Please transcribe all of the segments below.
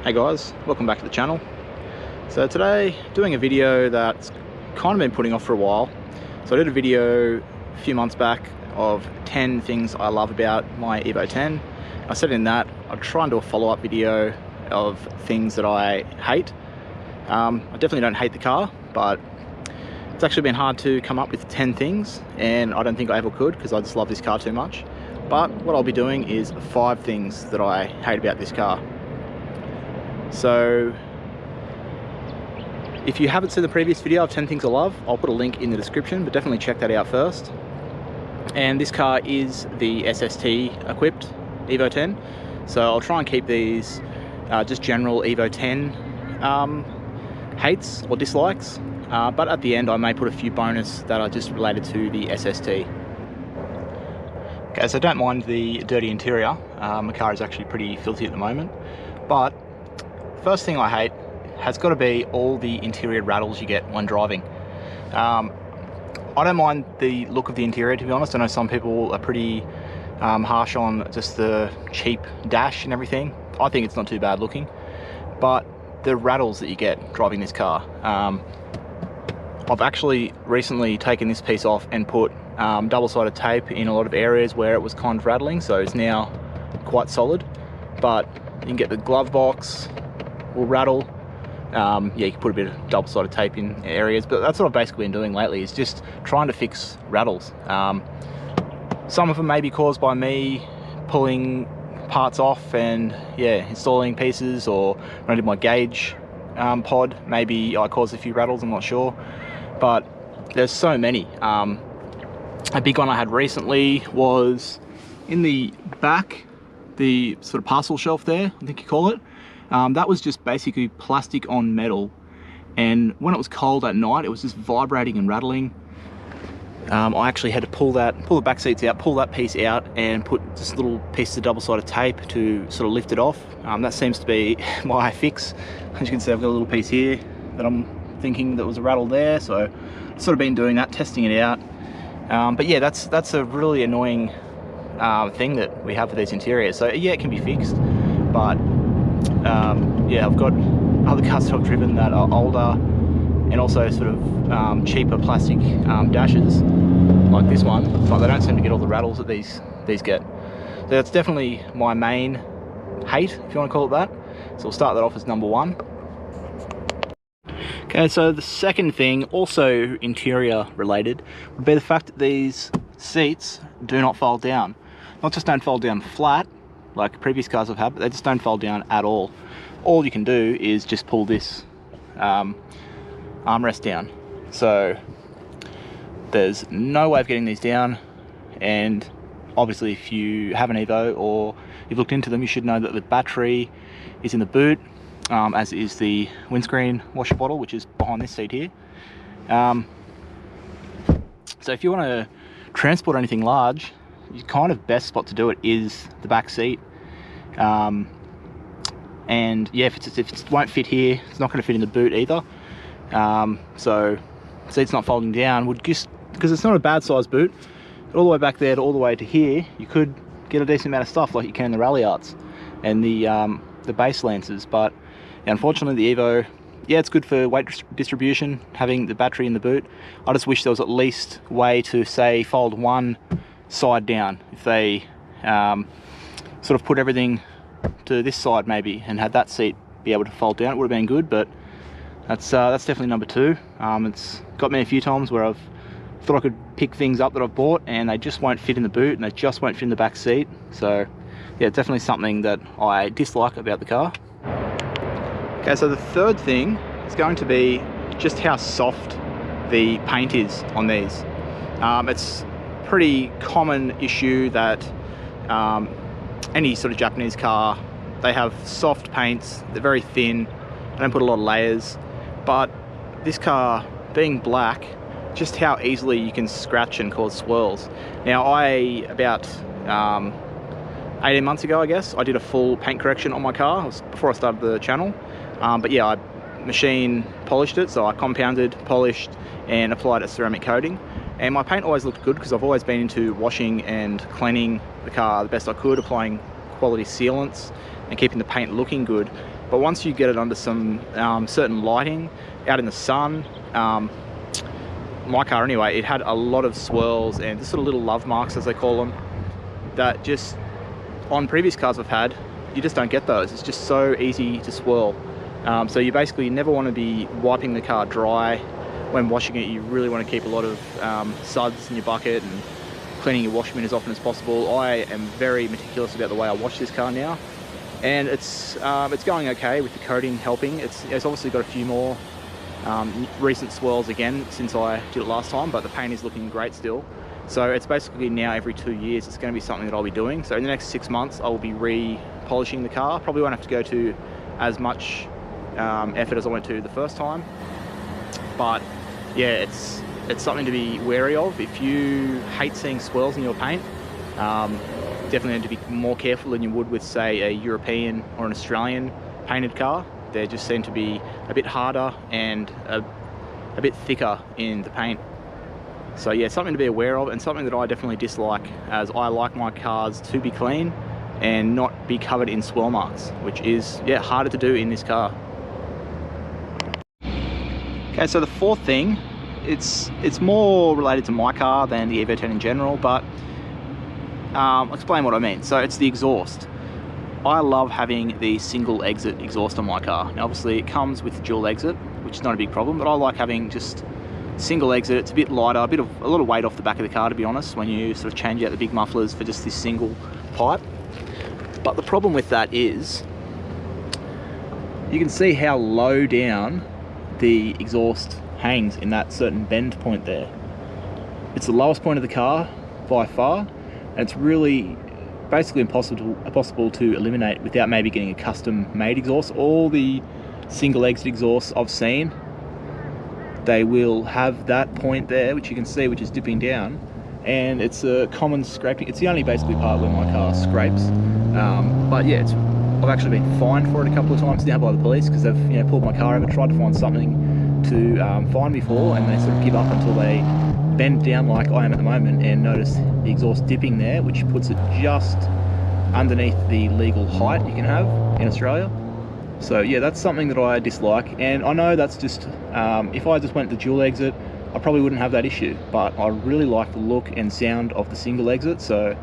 Hey guys, welcome back to the channel. So today, doing a video that's kind of been putting off for a while. So I did a video a few months back of 10 things I love about my Evo 10. I said in that I'd try and do a follow-up video of things that I hate. I definitely don't hate the car, but it's actually been hard to come up with 10 things, and I don't think I ever could because I just love this car too much. But what I'll be doing is 5 things that I hate about this car. So if you haven't seen the previous video of 10 things I love, I'll put a link in the description, but definitely check that out first. And this car is the SST equipped Evo 10, so I'll try and keep these just general Evo 10 hates or dislikes, but at the end I may put a few bonus that are just related to the SST. Okay, so don't mind the dirty interior. My car is actually pretty filthy at the moment, but first thing I hate has got to be all the interior rattles you get when driving. I don't mind the look of the interior, to be honest. I know some people are pretty harsh on just the cheap dash and everything. I think it's not too bad looking, but the rattles that you get driving this car. I've actually recently taken this piece off and put double-sided tape in a lot of areas where it was kind of rattling, so it's now quite solid. But you can get the glove box will rattle. Yeah, you can put a bit of double-sided tape in areas, but that's what I've basically been doing lately, is just trying to fix rattles. Some of them may be caused by me pulling parts off and yeah, installing pieces, or when I did my gauge pod, maybe I caused a few rattles, I'm not sure. But there's so many. A big one I had recently was in the back, the sort of parcel shelf there, I think you call it. That was just basically plastic on metal, and when it was cold at night it was just vibrating and rattling. I actually had to pull the back seats out, pull that piece out, and put just little pieces of double-sided tape to sort of lift it off. That seems to be my fix. As you can see, I've got a little piece here that I'm thinking that was a rattle there, so I've sort of been doing that, testing it out. But yeah, that's a really annoying thing that we have for these interiors. So yeah, it can be fixed, but yeah, I've got other cars that I've driven that are older and also sort of cheaper plastic dashes like this one, but they don't seem to get all the rattles that these get. So that's definitely my main hate, if you want to call it that. So we'll start that off as number 1. Okay, so the second thing, also interior related, would be the fact that these seats do not fold down. Not just don't fold down flat like previous cars I've had, but they just don't fold down at all. All you can do is just pull this armrest down. So there's no way of getting these down, and obviously if you have an Evo or you've looked into them, you should know that the battery is in the boot, as is the windscreen washer bottle, which is behind this seat here. So if you want to transport anything large, your kind of best spot to do it is the back seat. And yeah, if it won't fit here, it's not going to fit in the boot either. So seat's not folding down would just, because it's not a bad size boot, all the way back there to all the way to here, you could get a decent amount of stuff like you can in the Rally Arts and the base Lancers. But unfortunately the Evo, yeah, it's good for weight distribution, having the battery in the boot. I just wish there was at least a way to, say, fold one side down. If they sort of put everything to this side maybe and had that seat be able to fold down, it would have been good. But that's definitely number 2. It's got me a few times where I've thought I could pick things up that I've bought and they just won't fit in the boot and they just won't fit in the back seat. So yeah, definitely something that I dislike about the car. Okay, so the third thing is going to be just how soft the paint is on these. It's a pretty common issue that any sort of Japanese car, they have soft paints, they're very thin, they don't put a lot of layers. But this car, being black, just how easily you can scratch and cause swirls. Now about 18 months ago, I guess, I did a full paint correction on my car. It was before I started the channel. But yeah, I machine polished it, so I compounded, polished, and applied a ceramic coating. And my paint always looked good because I've always been into washing and cleaning the car the best I could, applying quality sealants and keeping the paint looking good. but once you get it under some certain lighting, out in the sun, my car anyway, it had a lot of swirls and just sort of little love marks, as they call them, that just on previous cars I've had, you just don't get those. It's just so easy to swirl. So you basically never want to be wiping the car dry. When washing it, you really want to keep a lot of suds in your bucket and cleaning your wash bin as often as possible. I am very meticulous about the way I wash this car now, and it's going okay with the coating helping. It's obviously got a few more recent swirls again since I did it last time, but the paint is looking great still. So it's basically now every 2 years it's going to be something that I'll be doing. So in the next 6 months I will be re-polishing the car. Probably won't have to go to as much effort as I went to the first time, but yeah, it's something to be wary of. If you hate seeing swirls in your paint, definitely need to be more careful than you would with, say, a European or an Australian painted car. They just seem to be a bit harder and a bit thicker in the paint. So yeah, something to be aware of, and something that I definitely dislike, as I like my cars to be clean and not be covered in swirl marks, which is, yeah, harder to do in this car. Okay, so the fourth thing, it's more related to my car than the Evo 10 in general, but I'll explain what I mean. So it's the exhaust. I love having the single exit exhaust on my car. Now obviously it comes with dual exit, which is not a big problem, but I like having just single exit. It's a bit lighter, a lot of weight off the back of the car, to be honest, when you sort of change out the big mufflers for just this single pipe. But the problem with that is you can see how low down the exhaust hangs in that certain bend point there. It's the lowest point of the car by far, and it's really basically impossible to eliminate without maybe getting a custom made exhaust. All the single exit exhausts I've seen, they will have that point there, which you can see, which is dipping down, and it's a common scraping. It's the only basically part where my car scrapes, but yeah, I've actually been fined for it a couple of times now by the police, because they've pulled my car over, tried to find something to fine me for, and they sort of give up until they bend down like I am at the moment and notice the exhaust dipping there, which puts it just underneath the legal height you can have in Australia. So yeah, that's something that I dislike, and I know that's just if I just went the dual exit, I probably wouldn't have that issue, but I really like the look and sound of the single exit, so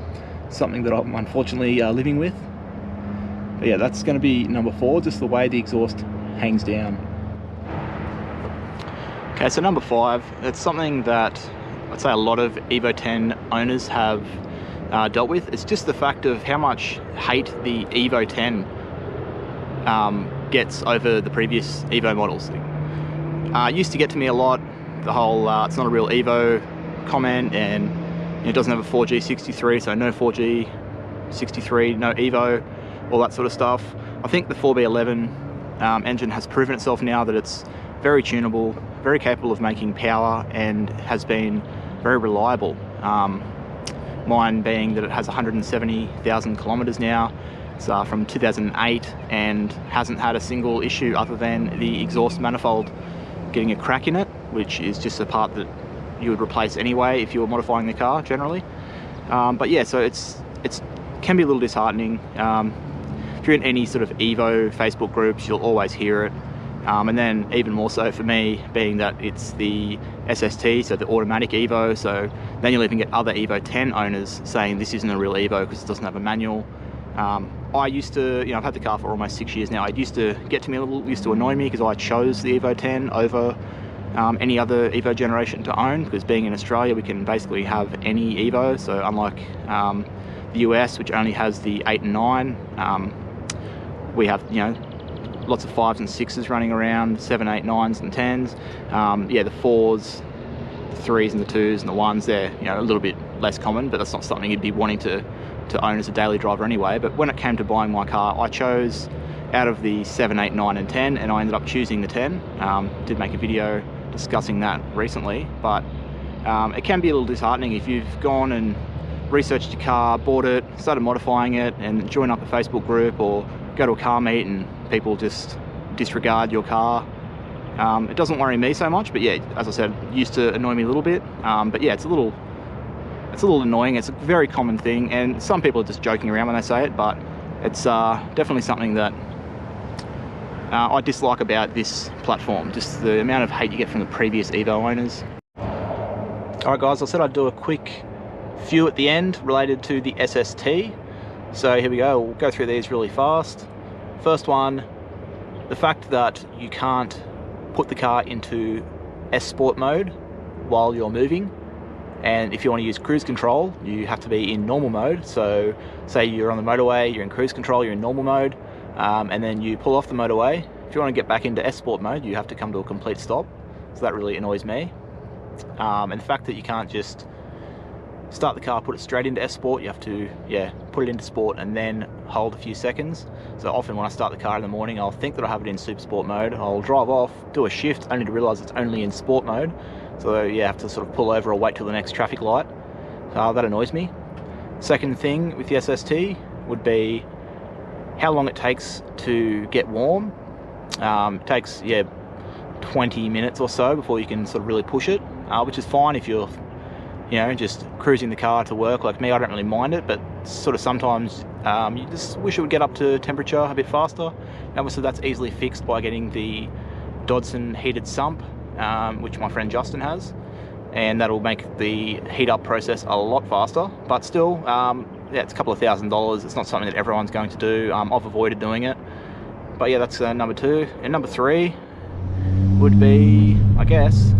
something that I'm unfortunately living with. But yeah, that's going to be number 4, just the way the exhaust hangs down. Okay, so number 5, it's something that I'd say a lot of Evo 10 owners have dealt with. It's just the fact of how much hate the Evo 10 gets over the previous Evo models. Used to get to me a lot, the whole it's not a real Evo comment, and it doesn't have a 4G 63, so no 4G 63, no Evo, all that sort of stuff. I think the 4B11 engine has proven itself now that it's very tunable, very capable of making power, and has been very reliable. Mine being that it has 170,000 kilometers now. It's from 2008 and hasn't had a single issue other than the exhaust manifold getting a crack in it, which is just a part that you would replace anyway if you were modifying the car generally. But yeah, so it can be a little disheartening. If you're in any sort of Evo Facebook groups, you'll always hear it. And then even more so for me, being that it's the SST, so the automatic Evo, so then you'll even get other Evo 10 owners saying this isn't a real Evo because it doesn't have a manual. I used to, I've had the car for almost 6 years now. It used to get to me a little, used to annoy me because I chose the Evo 10 over any other Evo generation to own, because being in Australia we can basically have any Evo. So unlike the US, which only has the 8 and 9, we have lots of 5s and 6s running around, 7, 8, 9s and 10s. Yeah, the 4s, the 3s and the 2s and the 1s, they're a little bit less common, but that's not something you'd be wanting to own as a daily driver anyway. But when it came to buying my car, I chose out of the 7, 8, 9 and 10, and I ended up choosing the 10. Did make a video discussing that recently, but it can be a little disheartening if you've gone and researched your car, bought it, started modifying it, and join up a Facebook group or go to a car meet and people just disregard your car. It doesn't worry me so much, but yeah, as I said, it used to annoy me a little bit. But yeah, it's a little annoying. It's a very common thing, and some people are just joking around when they say it, but it's definitely something that I dislike about this platform, just the amount of hate you get from the previous Evo owners. Alright guys, I said I'd do a quick few at the end related to the SST. So here we go, we'll go through these really fast. First one, the fact that you can't put the car into S Sport mode while you're moving, and if you want to use cruise control you have to be in normal mode. So say you're on the motorway, you're in cruise control, you're in normal mode, and then you pull off the motorway. If you want to get back into S Sport mode you have to come to a complete stop, so that really annoys me. And the fact that you can't just start the car, put it straight into S Sport, you have to put it into Sport and then hold a few seconds. So often when I start the car in the morning I'll think that I have it in Super Sport mode, I'll drive off, do a shift, only to realise it's only in Sport mode. So I have to sort of pull over or wait till the next traffic light. That annoys me. Second thing with the SST would be how long it takes to get warm. It takes 20 minutes or so before you can sort of really push it, which is fine if you're just cruising the car to work like me. I don't really mind it, but sort of sometimes you just wish it would get up to temperature a bit faster. Obviously that's easily fixed by getting the Dodson heated sump, which my friend Justin has, and that'll make the heat up process a lot faster. But still, it's a couple of $1,000s. It's not something that everyone's going to do. I've avoided doing it. But yeah, that's number 2. And number 3 would be, I guess,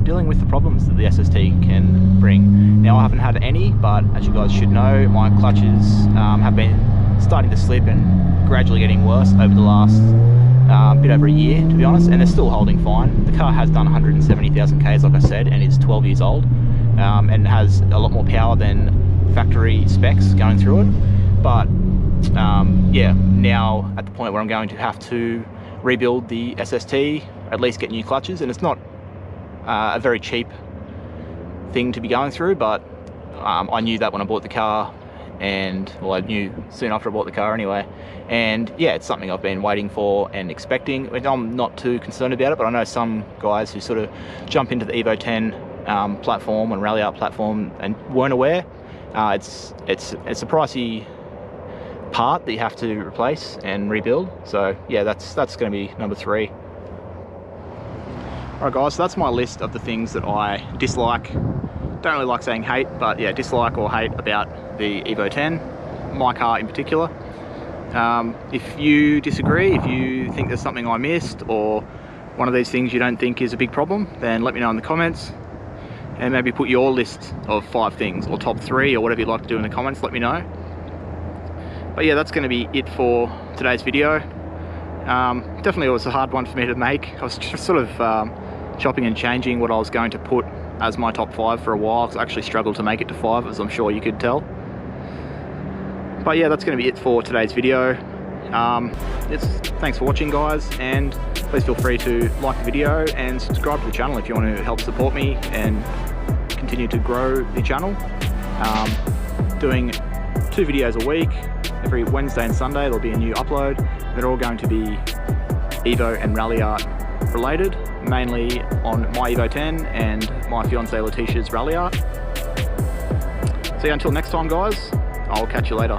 dealing with the problems that the SST can bring. Now I haven't had any, but as you guys should know, my clutches have been starting to slip and gradually getting worse over the last bit over a year, to be honest, and they're still holding fine. The car has done 170,000 Ks, like I said, and is 12 years old, and has a lot more power than factory specs going through it. But now at the point where I'm going to have to rebuild the SST, at least get new clutches, and it's not a very cheap thing to be going through, but I knew that when I bought the car, and well, I knew soon after I bought the car anyway, and it's something I've been waiting for and expecting. I'm not too concerned about it, but I know some guys who sort of jump into the Evo 10 platform and Rally Art platform and weren't aware. It's a pricey part that you have to replace and rebuild. So that's going to be number 3. Alright guys, so that's my list of the things that I dislike. Don't really like saying hate, but dislike or hate about the Evo 10, my car in particular. If you disagree, if you think there's something I missed or one of these things you don't think is a big problem, then let me know in the comments, and maybe put your list of 5 things or top 3 or whatever you'd like to do in the comments. Let me know. But that's going to be it for today's video. Definitely it was a hard one for me to make. I was just sort of chopping and changing what I was going to put as my top 5 for a while, because I actually struggled to make it to 5, as I'm sure you could tell. But that's going to be it for today's video. Thanks for watching guys, and please feel free to like the video and subscribe to the channel if you want to help support me and continue to grow the channel. Doing 2 videos a week. Every Wednesday and Sunday there'll be a new upload. They're all going to be Evo and Rally Art related, mainly on my Evo 10 and my fiancée Letitia's Rally Art. So until next time guys, I'll catch you later.